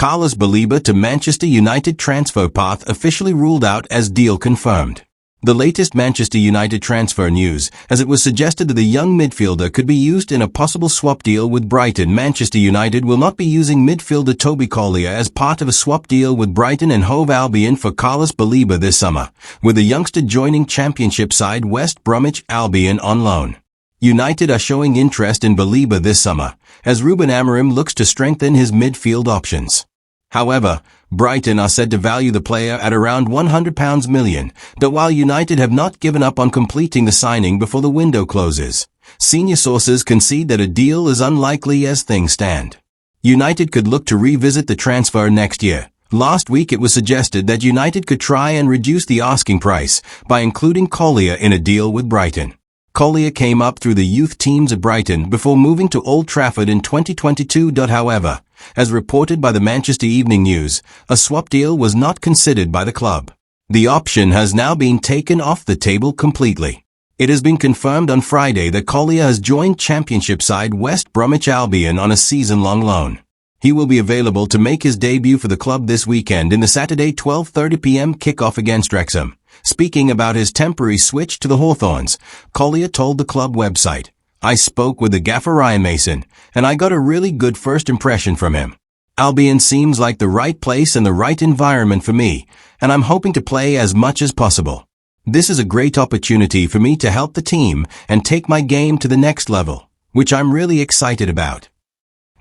Carlos Baleba to Manchester United transfer path officially ruled out as deal confirmed. The latest Manchester United transfer news, as it was suggested that the young midfielder could be used in a possible swap deal with Brighton. Manchester United will not be using midfielder Toby Collyer as part of a swap deal with Brighton and Hove Albion for Carlos Baleba this summer, with the youngster joining Championship side West Bromwich Albion on loan. United are showing interest in Baliba this summer, as Ruben Amarim looks to strengthen his midfield options. However, Brighton are said to value the player at around £100 million, though while United have not given up on completing the signing before the window closes, senior sources concede that a deal is unlikely as things stand. United could look to revisit the transfer next year. Last week it was suggested that United could try and reduce the asking price by including Kolia in a deal with Brighton. Kolia came up through the youth teams at Brighton before moving to Old Trafford in 2022. However, as reported by the Manchester Evening News, a swap deal was not considered by the club. The option has now been taken off the table completely. It has been confirmed on Friday that Kolia has joined Championship side West Bromwich Albion on a season-long loan. He will be available to make his debut for the club this weekend in the Saturday 12:30 p.m. kickoff against Wrexham. Speaking about his temporary switch to the Hawthorns, Kolia told the club website, "I spoke with the gaffer Ryan Mason, and I got a really good first impression from him. Albion seems like the right place and the right environment for me, and I'm hoping to play as much as possible. This is a great opportunity for me to help the team and take my game to the next level, which I'm really excited about."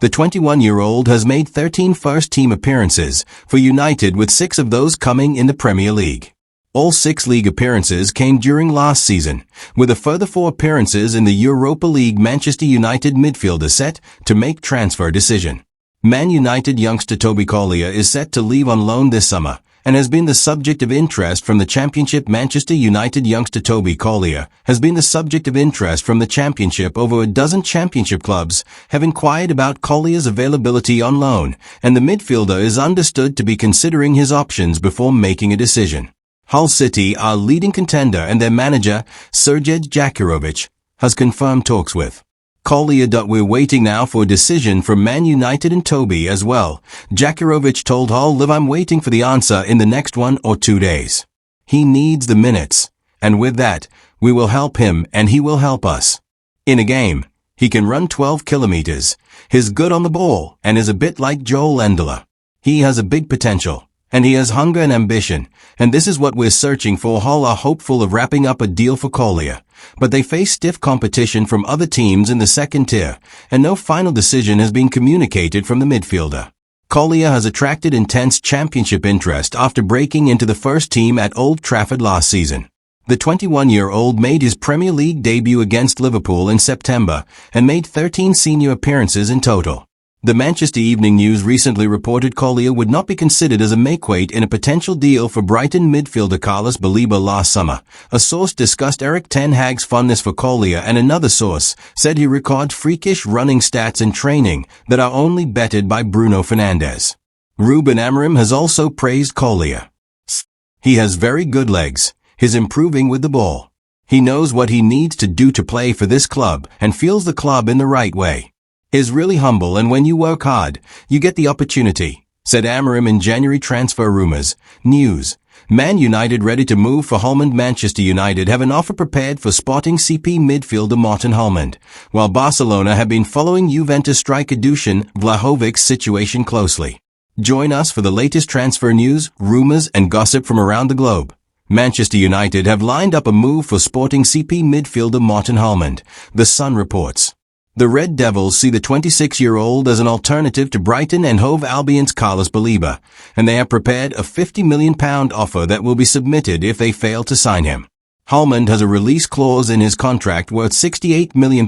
The 21-year-old has made 13 first-team appearances for United, with 6 of those coming in the Premier League. All 6 league appearances came during last season, with a further 4 appearances in the Europa League. Manchester United midfielder set to make transfer decision. Man United youngster Toby Collyer is set to leave on loan this summer, and has been the subject of interest from the Championship. Manchester United youngster Toby Collyer has been the subject of interest from the Championship. Over a dozen Championship clubs have inquired about Collier's availability on loan, and the midfielder is understood to be considering his options before making a decision. Hull City are leading contender, and their manager, Sergej Jakirovic, has confirmed talks with Kolia. We're waiting now for a decision from Man United and Toby as well. Jakirovic told Hull Live, "I'm waiting for the answer in the next 1 or 2 days. He needs the minutes, and with that, we will help him and he will help us. In a game, he can run 12 kilometers, he's good on the ball, and is a bit like Joel Endler. He has a big potential, and he has hunger and ambition, and this is what we're searching for." Hull are hopeful of wrapping up a deal for Kolia, but they face stiff competition from other teams in the second tier, and no final decision has been communicated from the midfielder. Kolia has attracted intense Championship interest after breaking into the first team at Old Trafford last season. The 21-year-old made his Premier League debut against Liverpool in September and made 13 senior appearances in total. The Manchester Evening News recently reported Kolia would not be considered as a makeweight in a potential deal for Brighton midfielder Carlos Baleba last summer. A source discussed Erik ten Hag's fondness for Kolia, and another source said he records freakish running stats in training that are only bettered by Bruno Fernandes. Ruben Amarim has also praised Kolia. "He has very good legs, he's improving with the ball. He knows what he needs to do to play for this club and feels the club in the right way. Is really humble, and when you work hard, you get the opportunity," said Amarim in January. Transfer rumors. News. Man United ready to move for Hjulmand. Manchester United have an offer prepared for Sporting CP midfielder Morten Hjulmand, while Barcelona have been following Juventus striker Dusan Vlahovic's situation closely. Join us for the latest transfer news, rumors, and gossip from around the globe. Manchester United have lined up a move for Sporting CP midfielder Morten Hjulmand, The Sun reports. The Red Devils see the 26-year-old as an alternative to Brighton and Hove Albion's Carlos Baleba, and they have prepared a £50 million offer that will be submitted if they fail to sign him. Hjulmand has a release clause in his contract worth £68 million,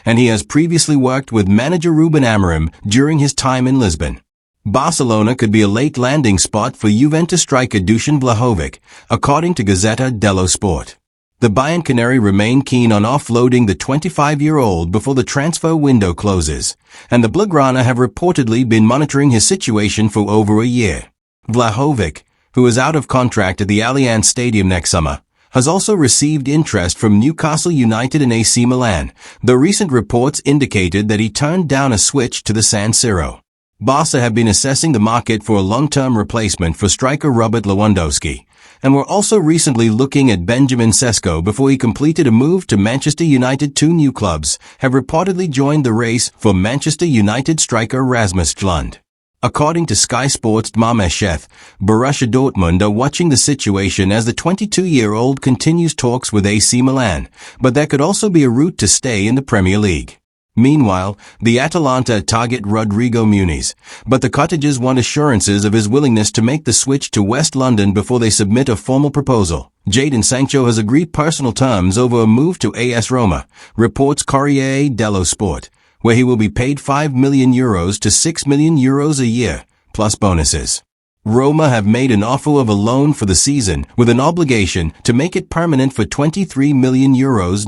and he has previously worked with manager Ruben Amarim during his time in Lisbon. Barcelona could be a late landing spot for Juventus striker Dusan Vlahovic, according to Gazzetta dello Sport. The Bayern Canary remain keen on offloading the 25-year-old before the transfer window closes, and the Blaugrana have reportedly been monitoring his situation for over a year. Vlahovic, who is out of contract at the Allianz Stadium next summer, has also received interest from Newcastle United and AC Milan, though recent reports indicated that he turned down a switch to the San Siro. Barca have been assessing the market for a long-term replacement for striker Robert Lewandowski, and were also recently looking at Benjamin Sesko before he completed a move to Manchester United. Two new clubs have reportedly joined the race for Manchester United striker Rasmus Hjulmand. According to Sky Sports' Marmesheth, Borussia Dortmund are watching the situation as the 22-year-old continues talks with AC Milan, but there could also be a route to stay in the Premier League. Meanwhile, the Atalanta target Rodrigo Muniz, but the Cottagers want assurances of his willingness to make the switch to West London before they submit a formal proposal. Jadon Sancho has agreed personal terms over a move to AS Roma, reports Corriere dello Sport, where he will be paid €5 million to €6 million a year, plus bonuses. Roma have made an offer of a loan for the season with an obligation to make it permanent for €23 million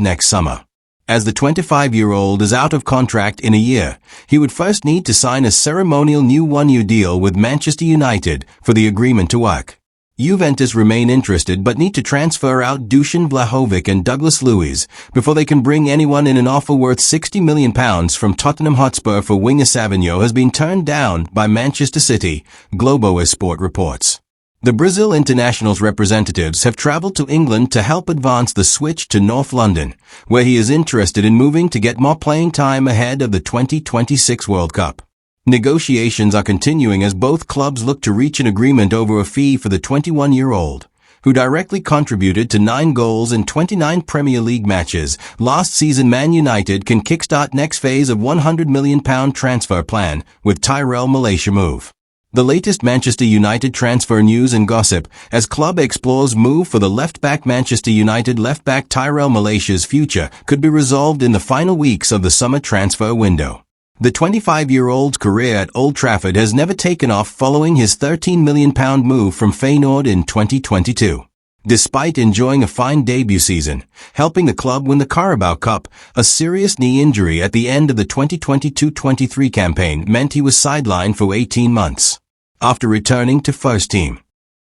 next summer. As the 25-year-old is out of contract in a year, he would first need to sign a ceremonial new one-year deal with Manchester United for the agreement to work. Juventus remain interested but need to transfer out Dusan Vlahovic and Douglas Luiz before they can bring anyone in. An offer worth £60 million from Tottenham Hotspur for winger Savigno has been turned down by Manchester City, Globo Esport reports. The Brazil international's representatives have travelled to England to help advance the switch to North London, where he is interested in moving to get more playing time ahead of the 2026 World Cup. Negotiations are continuing as both clubs look to reach an agreement over a fee for the 21-year-old, who directly contributed to 9 goals in 29 Premier League matches last season. Man United can kickstart next phase of £100 million transfer plan with Tyrell Malacia move. The latest Manchester United transfer news and gossip as club explores move for the left-back. Manchester United left-back Tyrell Malacia's future could be resolved in the final weeks of the summer transfer window. The 25-year-old's career at Old Trafford has never taken off following his £13 million move from Feyenoord in 2022. Despite enjoying a fine debut season, helping the club win the Carabao Cup, a serious knee injury at the end of the 2022-23 campaign meant he was sidelined for 18 months. After returning to first team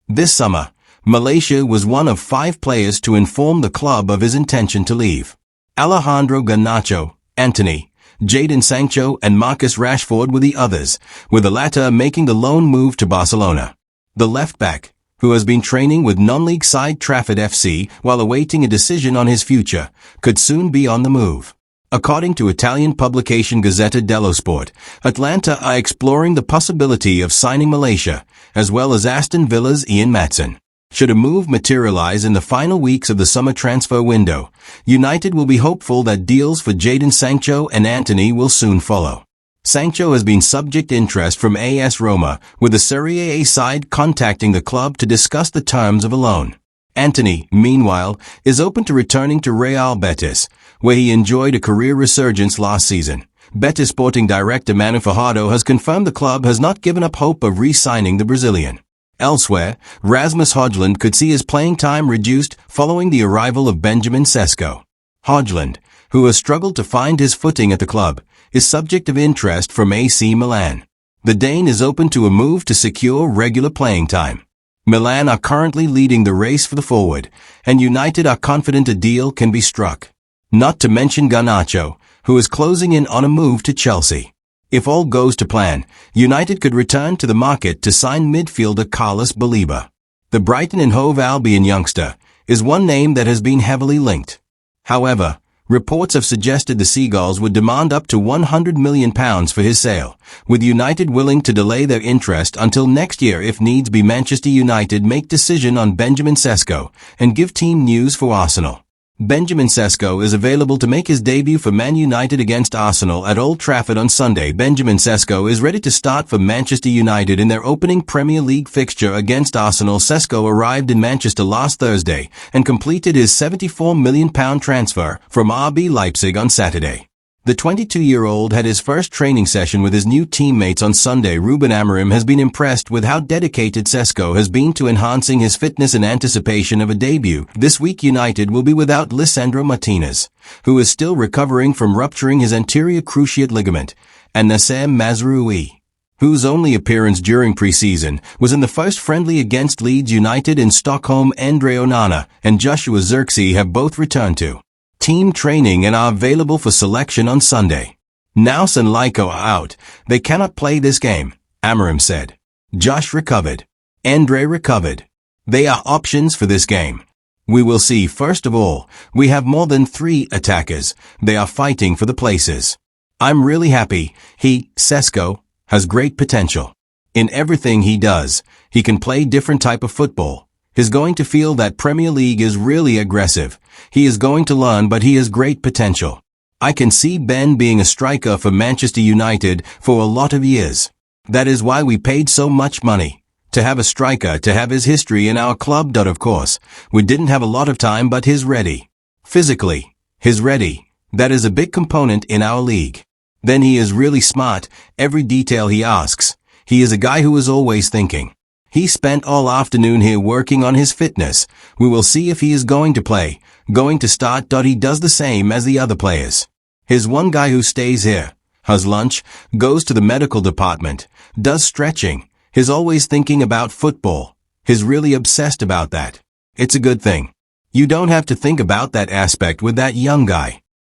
this summer, Malacia was one of 5 players to inform the club of his intention to leave. Alejandro Garnacho, Antony, Jadon Sancho and Marcus Rashford were the others, with the latter making the loan move to Barcelona. The left-back, who has been training with non-league side Trafford FC while awaiting a decision on his future, could soon be on the move. According to Italian publication Gazzetta dello Sport, Atlanta are exploring the possibility of signing Malacia, as well as Aston Villa's Ian Maatsen. Should a move materialize in the final weeks of the summer transfer window, United will be hopeful that deals for Jadon Sancho and Antony will soon follow. Sancho has been subject interest from AS Roma, with the Serie A side contacting the club to discuss the terms of a loan. Antony, meanwhile, is open to returning to Real Betis, where he enjoyed a career resurgence last season. Betis sporting director Manu Fajardo has confirmed the club has not given up hope of re-signing the Brazilian. Elsewhere, Rasmus Hjulmand could see his playing time reduced following the arrival of Benjamin Sesko. Hjulmand, who has struggled to find his footing at the club, is subject of interest from AC Milan. The Dane is open to a move to secure regular playing time. Milan are currently leading the race for the forward, and United are confident a deal can be struck. Not to mention Garnacho, who is closing in on a move to Chelsea. If all goes to plan, United could return to the market to sign midfielder Carlos Baleba. The Brighton and Hove Albion youngster is one name that has been heavily linked. However, reports have suggested the Seagulls would demand up to £100 million for his sale, with United willing to delay their interest until next year if needs be. Manchester United make decision on Benjamin Sesko and give team news for Arsenal. Benjamin Sesko is available to make his debut for Man United against Arsenal at Old Trafford on Sunday. Benjamin Sesko is ready to start for Manchester United in their opening Premier League fixture against Arsenal. Sesko arrived in Manchester last Thursday and completed his £74 million transfer from RB Leipzig on Saturday. The 22-year-old had his first training session with his new teammates on Sunday. Ruben Amarim has been impressed with how dedicated Sesko has been to enhancing his fitness in anticipation of a debut. This week United will be without Lisandro Martinez, who is still recovering from rupturing his anterior cruciate ligament, and Nasser Mazraoui, whose only appearance during pre-season was in the first friendly against Leeds United in Stockholm. Andre Onana and Joshua Zirkzee have both returned to team training and are available for selection on Sunday. Naus and Lyko are out. They cannot play this game. Amarim said. Josh recovered. Andre recovered. They are options for this game. We will see. First of all, we have more than 3 attackers. They are fighting for the places. I'm really happy. Sesko, has great potential. In everything he does, he can play different type of football. He's going to feel that Premier League is really aggressive. He is going to learn, but he has great potential. I can see Ben being a striker for Manchester United for a lot of years. That is why we paid so much money. To have a striker, to have his history in our club. Of course, we didn't have a lot of time, but he's ready. Physically, he's ready. That is a big component in our league. Then he is really smart, every detail he asks. He is a guy who is always thinking. He spent all afternoon here working on his fitness. We will see if he is going to play, going to start. He does the same as the other players. He's one guy who stays here, has lunch, goes to the medical department, does stretching. He's always thinking about football. He's really obsessed about that. It's a good thing. You don't have to think about that aspect with that young guy.